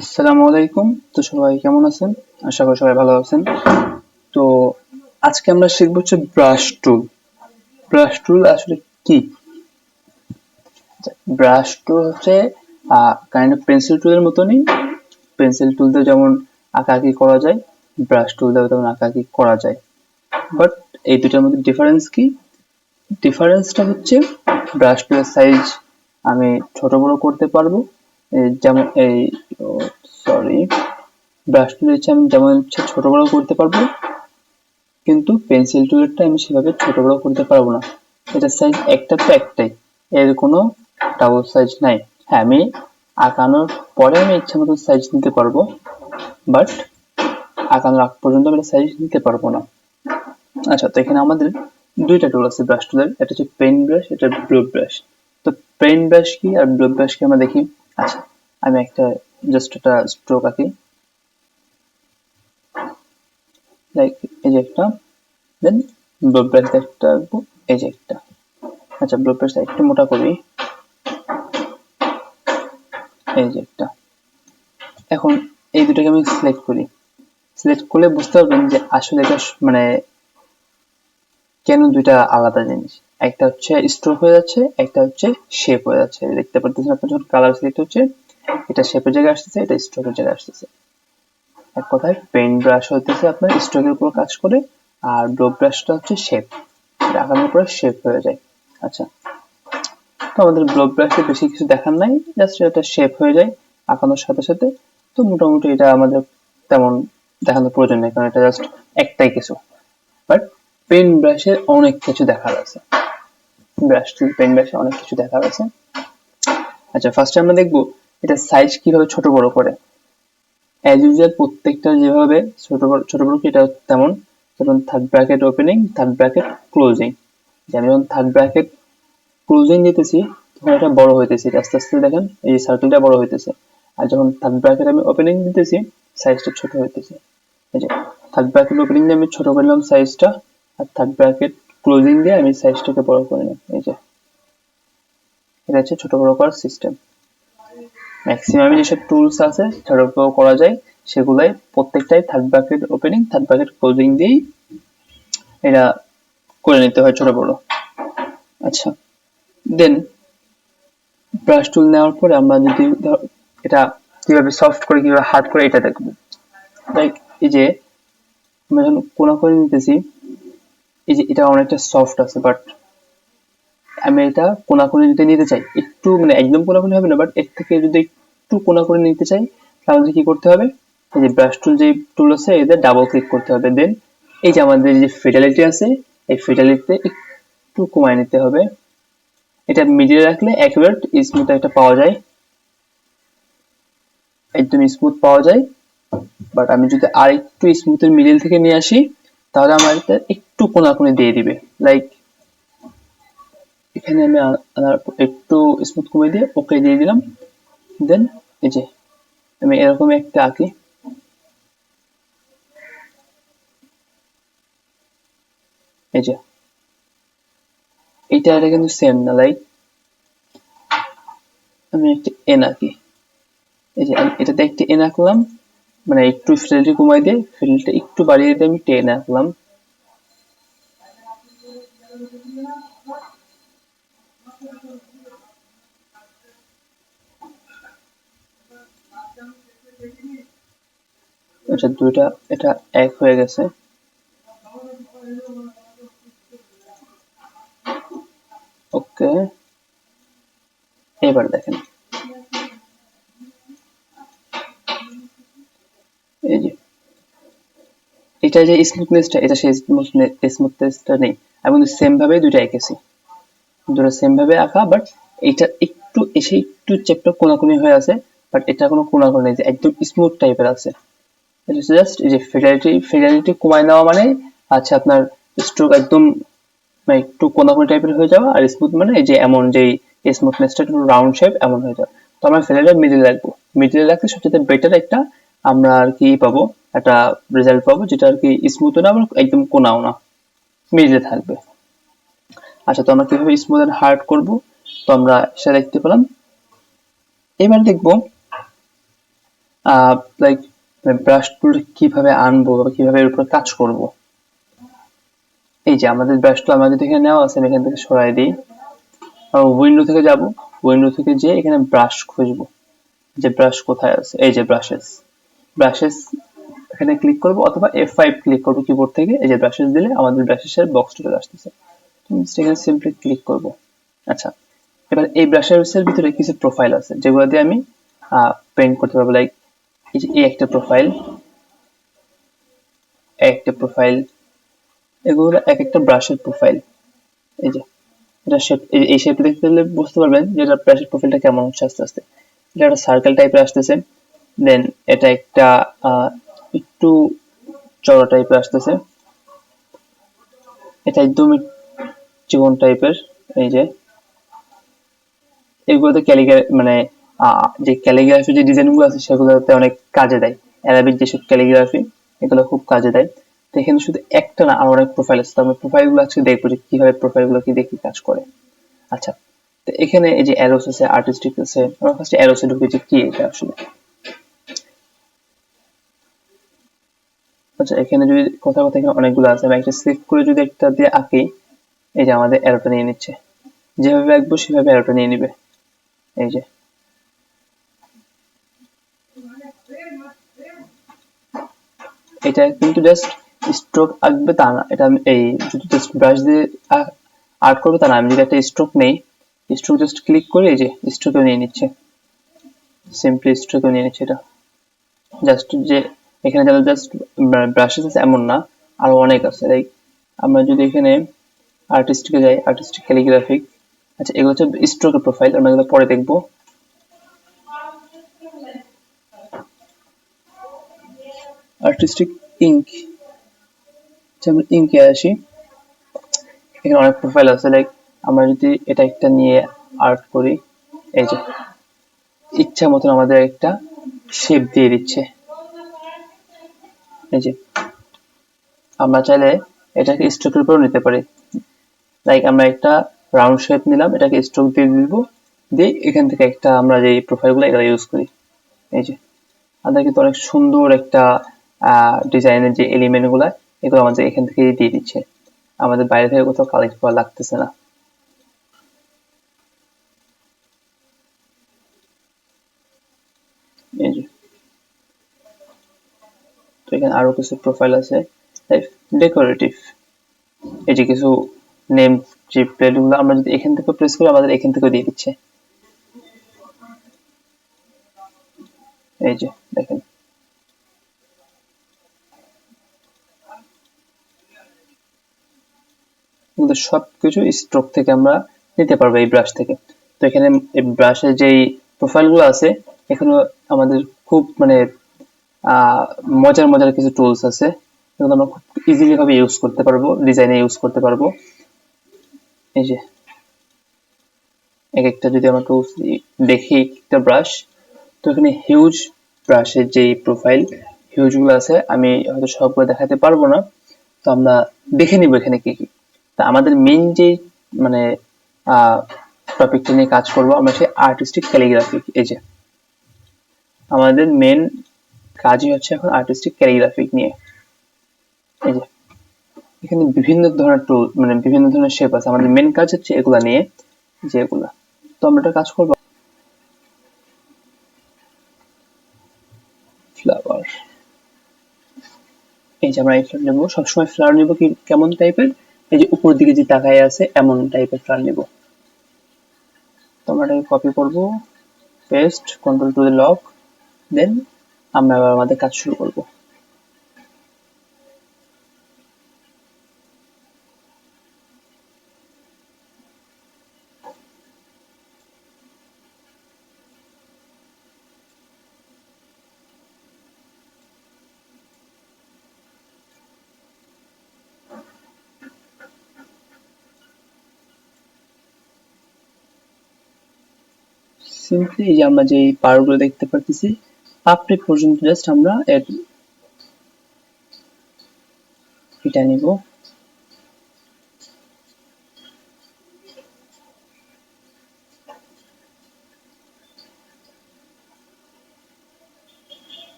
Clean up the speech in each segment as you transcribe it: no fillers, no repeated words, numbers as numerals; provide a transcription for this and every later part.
আসসালামু আলাইকুম। তো সবাই কেমন আছেন? আশা করি সবাই ভালো আছেন। তো আজকে আমরা শিখব হচ্ছে ব্রাশ টুল। ব্রাশ টুল আসলে কি? ব্রাশ টুল হচ্ছে কাইন্ড অফ পেন্সিল টুলের মতনই। পেন্সিল টুল দিয়ে যেমন আঁকাআঁকি করা যায়, ব্রাশ টুল দিয়ে তেমন আঁকাআঁকি করা যায়। বাট এই দুটার মধ্যে ডিফারেন্স কি? ডিফারেন্সটা হচ্ছে ব্রাশ টুলের সাইজ আমি ছোট বড় করতে পারবো। যেমন সরি, ব্রাশ টুল হচ্ছে আমি যেমন ইচ্ছে ছোট বড় করতে পারবো, কিন্তু পেন্সিল টুলেরটা আমি সেভাবে ছোট বড় করতে পারবো না। এটার সাইজ একটা তো একটাই, এর কোনো ডাবল সাইজ নাই। হ্যাঁ, আমি আঁকানোর পরে আমি ইচ্ছা মতো সাইজ নিতে পারবো, বাট আঁকানোর আগ পর্যন্ত আমি সাইজ নিতে পারবো না। আচ্ছা, তো এখানে আমাদের দুইটা টুল আছে ব্রাশ টুলের, এটা হচ্ছে পেন ব্রাশ, এটা ব্লু ব্রাশ। তো পেন ব্রাশ কি আর ব্লু ব্রাশ কি আমরা দেখি। আচ্ছা, আমি জাস্ট একটা স্ট্রোক আঁকি, লাইক এই যে একটা, দেন ব্লু ব্রাশ একটা আঁকবো, এই যে একটা। আচ্ছা, ব্লু ব্রাশটা একটু মোটা করি, এই যে একটা। এখন এই দুটাকে আমি সিলেক্ট করি। সিলেক্ট করলে বুঝতে পারবেন যে আসলে এটা মানে কেন দুইটা আলাদা জিনিস। একটা হচ্ছে স্ট্রোক হয়ে যাচ্ছে, একটা হচ্ছে শেপ হয়ে যাচ্ছে। দেখতে পারতেছেন আপনার যখন কালার সিলেক্ট হচ্ছে, এটা শেপের জায়গায় আসতেছে, এটা স্ট্রোকের জায়গায় আসতেছে। এক কথায় পেন ব্রাশ হইতেছে আপনার স্ট্রোকের উপর কাজ করে, আর ব্লু ব্রাশটা হচ্ছে শেপ, আঁকানোর পরে শেপ হয়ে যায়। আচ্ছা, তো আমাদের ব্লু ব্রাশে বেশি কিছু দেখার নাই, জাস্ট এটা শেপ হয়ে যায় আঁকানোর সাথে সাথে। তো মোটামুটি এটা আমাদের তেমন দেখানোর প্রয়োজন নেই, কারণ এটা জাস্ট একটাই কিছু। বাট পেন ব্রাশে অনেক কিছু দেখার আছে, ব্রাশ টুল পেন ব্রাশে অনেক কিছু দেখার আছে। আচ্ছা, ফার্স্টে আমরা দেখবো এটা সাইজ কিভাবে ছোট বড় করে। অ্যাজ ইউজুয়াল প্রত্যেকটা যেভাবে ছোট বড় এটা তেমন, যেমন third bracket opening, third bracket closing. আমি যখন থার্ড ব্র্যাকেট ক্লোজিং দিতেছি তখন এটা বড় হইতেছে, আস্তে আস্তে দেখেন এই সার্কেলটা বড় হইতেছে। আর যখন থার্ড ব্র্যাকেট আমি ওপেনিং দিতেছি সাইজটা ছোট হইতেছে। এই যে থার্ড ব্র্যাকেট ওপেনিং দিয়ে আমি ছোট করলাম সাইজটা, আর থার্ড ব্র্যাকেট ক্লোজিং দিয়ে আমি সাইজটাকে বড় করে নিলাম। এই যে এটা হচ্ছে ছোট বড় করার সিস্টেম। ম্যাক্সিমাম যেসব টুলস আছে ছোট বড় করা যায় সেগুলাই প্রত্যেকটাই third bracket opening, third bracket closing দিয়েই এটা করে নিতে হয় ছোট বড়। আচ্ছা, দেন ব্রাশ টুল নেওয়ার পরে আমরা যদি এটা কিভাবে সফট করে কিভাবে হার্ড করে এটা দেখবো। লাইক এই যে আমরা যখন কোনা করে নিতেছি, এই যে এটা অনেকটা সফট আছে, বাট আমি এটা কোনা করে যদি নিতে চাই, একটু মানে একদম কোনা করে হবে না, বাট এর থেকে যদি একটু কোনা করে নিতে চাই তাহলে কি করতে হবে, এই যে ব্রাশ টুল যে টুল আছে এদের ডাবল ক্লিক করতে হবে। দেন এই যে আমাদের যে ফিডালিটি আছে, এই ফিডালিটিতে একটু কমায় নিতে হবে। এটা মিডিলে রাখলে একেবারে স্মুথ একটা পাওয়া যায়, একদম স্মুথ পাওয়া যায়। বাট আমি যদি আর একটু স্মুথের মিডিল থেকে নিয়ে আসি তাহলে আমার এটা একটু কোনাকুনি দিয়ে দিবে। লাইক এখানে আমি একটু স্মুথ কমিয়ে দিয়ে ওকে দিয়ে দিলাম। দেন এই যে আমি এরকম একটা আঁকি, এই যে এটা এটা কিন্তু সেম না। লাইক আমি একটা এন আঁকি, এই যে আমি এটাতে একটা এন আঁকলাম, মানে একটু ফিডেলিটি কমাই দিয়ে ফিডেলিটি একটু বাড়িয়ে দিয়ে আমি টেন আঁকলাম। আচ্ছা, দুইটা এটা এক হয়ে গেছে। ওকে, এবার দেখেন এই যে এটা যে স্মুথনেসটা, এটা সেই স্মুথনেসটা নেই। আমি কিন্তু সেম ভাবে দুইটা এঁকেছি, দুটো সেম ভাবে আঁকা, বাট এটা একটু এসে একটু চ্যাপ্টা কোনাকুনি হয়ে আছে, বাট এটা কোনো কোনাকুনি নেই, যে একদম স্মুথ টাইপের আছে। এটা জাস্ট এই যে ফিডালিটি কমায় নেওয়া মানে আচ্ছা আপনার স্ট্রোক একদম মানে একটু কোনাকুনি টাইপের হয়ে যাওয়া, আর স্মুথ মানে এই যে এমন যে স্মুথনেসটা একটু রাউন্ড শেপ এমন হয়ে যাওয়া। তো আমরা ফিডালিটি মিডিল রাখবো, মিডিল রাখলে সবচেয়ে বেটার একটা আমরা আর কি পাবো, একটা রেজাল্ট পাবো যেটা আর কি স্মুথ না আবার একদম কোনাও না, মিডিলে থাকবে। আচ্ছা, তো আমরা কিভাবে স্মুথ এন্ড হার্ড করবো, তো আমরা সেটা দেখতে পেলাম। এবার দেখবো লাইক ব্রাশ টুল কিভাবে আনবো বা কিভাবে এর উপর কাজ করব। এই যে আমাদের ব্রাশ টুল আমাদের এখানে নেওয়া আছে, আমি এখান থেকে সরাই দিই। উইন্ডো থেকে যাব, উইন্ডো থেকে যেয়ে এখানে ব্রাশ খুঁজবো, যে ব্রাশ কোথায় আছে, এই যে ব্রাশেস, ব্রাশেস এখানে ক্লিক করব অথবা F5 ক্লিক করব কিবোর্ড থেকে। এই যে ব্রাশেস দিলে আমাদের ব্রাশেসের বক্স চলে আসতেছে, এখানে সিম্পলি ক্লিক করব। আচ্ছা, এবার এই ব্রাশের ভিতরে কিছু প্রোফাইল আছে যেগুলো দিয়ে আমি পেইন্ট করতে পারবো। লাইক এই যে এই একটা প্রোফাইল, একটা প্রোফাইল, এগুলো এক একটা ব্রাশের প্রোফাইল। এই যে এটা শেপ, এই শেপ দেখতে গেলে বুঝতে পারবেন যে এটা ব্রাশের প্রোফাইলটা কেমন হচ্ছে আস্তে আস্তে। এটা একটা সার্কেল টাইপের আসতেছে, দেন এটা একটা একটু চওড়া টাইপের আসতেছে, এটা একদমই চিকন টাইপের। এই যে এগুলোতে মানে যে ক্যালিগ্রাফি যে ডিজাইন গুলো আছে সেগুলোতে অনেক কাজে দেয়, অ্যারাবিক যেসব ক্যালিগ্রাফি এগুলো খুব কাজে দেয়। তো এখানে শুধু একটা না, আর অনেক প্রোফাইল আছে, তো আমরা প্রোফাইল গুলো আজকে দেখবো যে কিভাবে প্রোফাইল গুলো কি দেখি কাজ করে। আচ্ছা, তো এখানে এই যে অ্যারোস আছে, আর্টিস্টিক আছে, আমরা ফার্স্ট অ্যারোসে ঢুকেছি, কি এটা আসলে। আচ্ছা, এখানে যদি কথা কথা এখানে অনেকগুলো আছে, আমি একটা সিলেক্ট করে যদি একটা দিয়ে আঁকি, এই যে আমাদের অ্যারোটা নিয়ে নিচ্ছে, যেভাবে আঁকবো সেভাবে অ্যারোটা নিয়ে নিবে। এই যে এটা কিন্তু জাস্ট স্ট্রোক আঁকবে তা না, এটা আমি এই যদি জাস্ট ব্রাশ দিয়ে আর্ট করবে তা না, আমি যদি একটা স্ট্রোক নেই, স্ট্রোক জাস্ট ক্লিক করে এই যে স্ট্রোকে নিয়ে নিচ্ছে, সিম্পলি স্ট্রোকে নিয়ে নিচ্ছে। এটা জাস্ট যে এখানে যেন জাস্ট ব্রাশেস আছে এমন না, আরো অনেক আছে। লাইক আমরা যদি এখানে আর্টিস্টিকে যাই, আর্টিস্টিক ক্যালিগ্রাফিক, আচ্ছা এগুলো হচ্ছে স্ট্রোকের প্রোফাইল, আমরা এগুলো পরে দেখবো। আর্টিস্টিক ইঙ্ক, আমরা ইঙ্কে আসি, এখানে অনেক প্রোফাইল আছে। লাইক আমরা যদি এটা একটা নিয়ে আর্ট করি, এই যে ইচ্ছা মতন আমাদের একটা শেপ দিয়ে দিচ্ছে। এই যে আমরা চাইলে এটাকে স্ট্রোকের উপরেও নিতে পারি। লাইক আমরা একটা রাউন্ড শেপ নিলাম, এটাকে স্ট্রোক দিয়ে দিব, দিয়ে এখান থেকে একটা আমরা যে প্রোফাইল গুলো এগুলো ইউজ করি। এই যে আমাদের কিন্তু অনেক সুন্দর একটা ডিজাইনের যে এলিমেন্ট গুলা, এগুলো আমাদের এখান থেকে দিয়ে দিচ্ছে, আমাদের বাইরে থেকে কোথাও কালেক্ট করা লাগতেছে না। এই যে তো এখানে আরো কিছু প্রোফাইল আছে, ডেকোরেটিভ, এই যে কিছু নেম যে প্লেট গুলো আমরা যদি এখান থেকে প্রেস করি আমাদের এখান থেকে দিয়ে দিচ্ছে। এই যে দেখেন, কিন্তু সবকিছু স্ট্রোক থেকে আমরা নিতে পারবো এই ব্রাশ থেকে। তো এখানে এই ব্রাশের যেই প্রোফাইল গুলো আছে, এখানে আমাদের খুব মানে মজার মজার কিছু টুলস আছে, এগুলো আমরা খুব ইজিলি ভাবে ইউজ করতে পারবো, ডিজাইনে ইউজ করতে পারবো। এই যে এক একটা যদি আমরা টুলস দেখি, একটা ব্রাশ, তো এখানে হিউজ ব্রাশের যে প্রোফাইল হিউজ গুলো আছে, আমি হয়তো সবগুলো দেখাতে পারবো না, তো আমরা দেখে নিব এখানে কি কি। তা আমাদের মেইন যে মানে টপিকটা নিয়ে কাজ করব আমরা, সেই আর্টিস্টিক ক্যালিগ্রাফি। এই যে আমাদের মেইন কাজই হচ্ছে এখন আর্টিস্টিক ক্যালিগ্রাফিক নিয়ে। এই যে এখানে বিভিন্ন ধরনের টুল মানে বিভিন্ন ধরনের শেপ আছে, আমাদের মেইন কাজ হচ্ছে এগুলা নিয়ে, যে এগুলা। তো আমরা একটা কাজ করবো, ফ্লাওয়ার, এই যে আমরা এই ফ্লাওয়ার নেবো, সবসময় ফ্লাওয়ার নেবো কি কেমন টাইপের, এই যে উপর দিকে যে তাকায় আছে এমন টাইপের ফ্লাওয়ার নেবো। তো আমরা এটাকে কপি করবো, পেস্ট, কন্ট্রোল টু লক, দেন আমরা আবার আমাদের কাজ শুরু করবো। সিম্পলি এই যে আমরা যে পারগুলো দেখতে পারতেছি আপনি পর্যন্ত জাস্ট আমরা এটা নিব।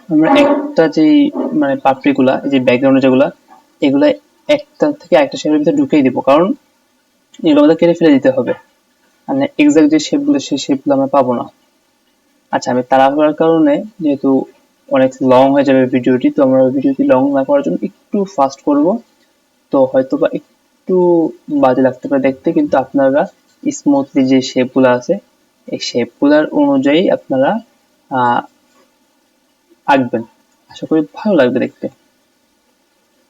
আমরা একটা যে মানে পাপড়িগুলা, এই যে ব্যাকগ্রাউন্ডে যেগুলা, এগুলা একটা থেকে একটা শেপের ভিতরে ঢুকিয়ে দিব, কারণ এগুলো আমাদের কেটে ফেলে দিতে হবে, মানে এক্সাক্ট যে শেপগুলো সেই শেপগুলো আমরা পাবো না। আচ্ছা, আমি তাড়াহুড়ার কারণে যেহেতু অনেক লং হয়ে যাবে ভিডিওটি, তো আমরা ভিডিওটি লং না করার জন্য একটু ফাস্ট করব, তো হয়তো বা একটু বাজে লাগতে পারে দেখতে, কিন্তু আপনারা স্মুথলি যে শেপগুলো আছে এই শেপগুলার অনুযায়ী আপনারা আঁকবেন, আশা করি ভালো লাগবে দেখতে।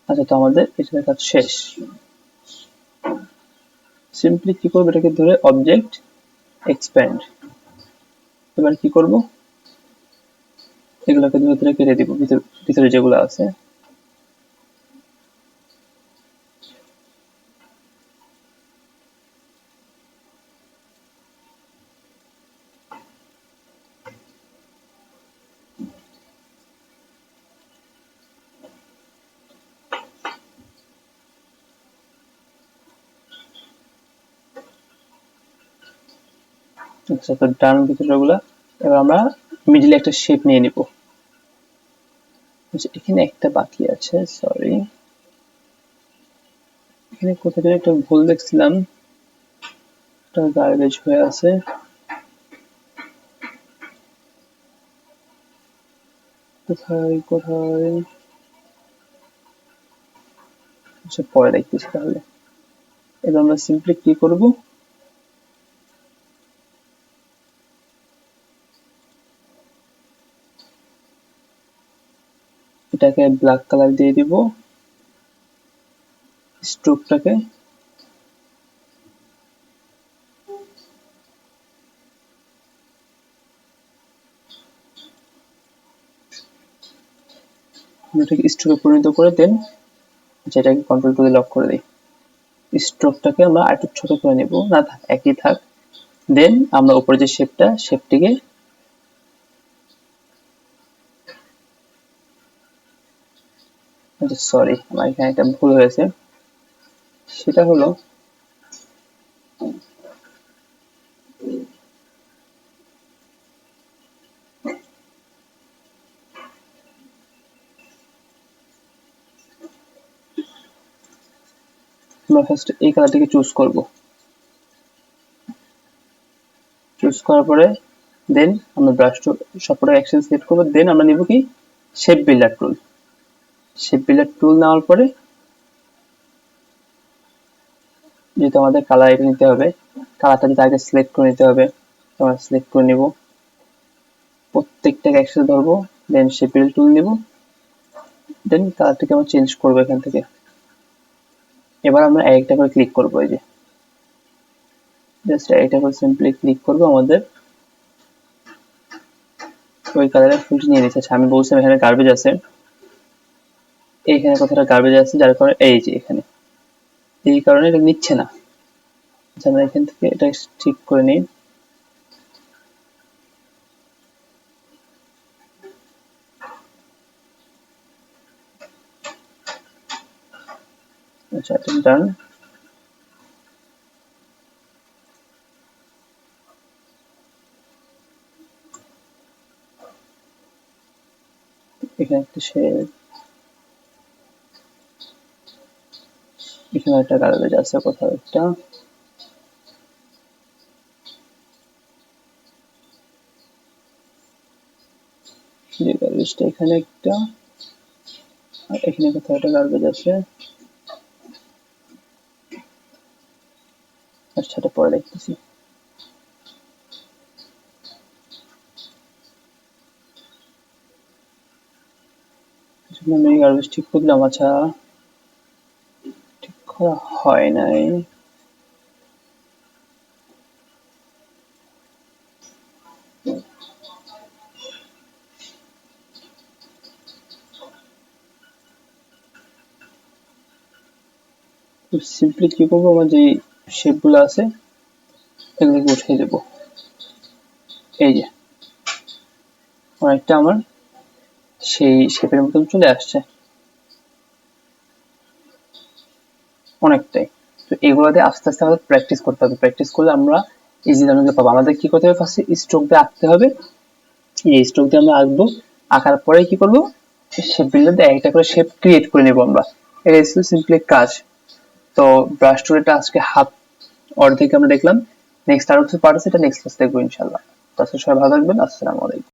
আচ্ছা, তো আমাদের এটার কাজ শেষ। সিম্পলি কি করবো, এটাকে ধরে অবজেক্ট এক্সপ্যান্ড, এবার কি করব, এগুলোকে ভিতরে কেটে দিব, ভিতরে যেগুলো আছে। আচ্ছা, তো ডান ভিতরে গুলা, এবার আমরা মিডিলে একটা শেপ নিয়ে নিব। আচ্ছা, এখানে একটা বাকি আছে, সরি, এখানে কোথায় যেন একটা ভুল দেখছিলাম, একটা গার্বেজ হয়ে আছে, কোথায় কোথায়, আচ্ছা পরে দেখতেছি তাহলে। এবার আমরা সিম্পলি কি করব, এটাকে ব্ল্যাক কালার দিয়ে দিব, স্ট্রোকটাকে এটাকে স্ট্রোকে পরিণত করে দেন, যেটাকে কন্ট্রোল টু লক করে দিই। স্ট্রোকটাকে আমরা আরেকটু ছোট করে নেব, না থাক একই থাক। দেন আমরা উপরে যে শেপটা, শেপটিকে, সরি আমার এখানে একটা ভুল হয়েছে, সেটা হলো আমরা ফার্স্ট এই কালারটাকে চুজ করব, চুজ করার পরে দেন আমরা ব্রাশ টুল সবকটা অ্যাকশন সিলেক্ট করব, দেন আমরা নিব কি শেপ বিল্ডার টুল। শেপ বিল্ডার টুল নেওয়ার পরে যেহেতু আমাদের কালার এটা নিতে হবে, কালারটা যেটা আগে সিলেক্ট করে নিতে হবে, আমরা সিলেক্ট করে নিব, প্রত্যেকটাকে একসাথে ধরবো, দেন শেপ বিল্ড টুল নিব, দেন কালারটাকে আমরা চেঞ্জ করবো এখান থেকে। এবার আমরা একটা করে ক্লিক করবো, এই যে জাস্ট একটা করে সিম্পলি ক্লিক করবো, আমাদের ওই কালারের ফুলটি নিয়ে নিচ্ছে। আচ্ছা, আমি বলছিলাম এখানে গার্বেজ আছে, এইখানে কথাটা গার্বেজ আছে, যার কারণে এই যে এখানে এই কারণে এটা নিচ্ছে না। আচ্ছা, আমরা এখান থেকে এটা ঠিক করে নিই, আচ্ছা এটা ডান। এখানে একটা শেপ, এখানে একটা গার্বেজ আছে কোথাও একটা, যে গার্বেজটা এখানে একটা, আর এখানে কোথাও একটা গার্বেজ আছে। আচ্ছা, এটা পরে দেখতেছি। আমি গার্বেজ ঠিক করলাম, আচ্ছা ঠিক করা হয় নাই, সিম্পলি কি করবো, আমার যে শেপ গুলো আছে এগুলোকে উঠিয়ে দেবো, এই যে অনেকটা আমার সেই শেপের মতন চলে আসছে, অনেকটাই। তো এগুলোতে আস্তে আস্তে আমাদের প্র্যাকটিস করতে হবে, প্র্যাকটিস করলে আমরা ইজি রানিং পাবো। আমাদের কি করতে হবে, ফার্স্টে স্ট্রোক দিয়ে আঁকতে হবে, এই স্ট্রোক দিয়ে আমরা আঁকবো, আঁকার পরে কি করব, শেপ বিল্ডার একটা করে শেপ ক্রিয়েট করে নেব আমরা। এটা ছিল সিম্পলি কাজ। তো ব্রাশ টুলটা আজকে হাফ অর্ধেক আমরা দেখলাম, নেক্সট আরো কিছু পার্ট আছে, এটা নেক্সট ক্লাসে দেখবো ইনশাআল্লাহ। তো সবাই ভালো থাকবেন, আসসালামু আলাইকুম।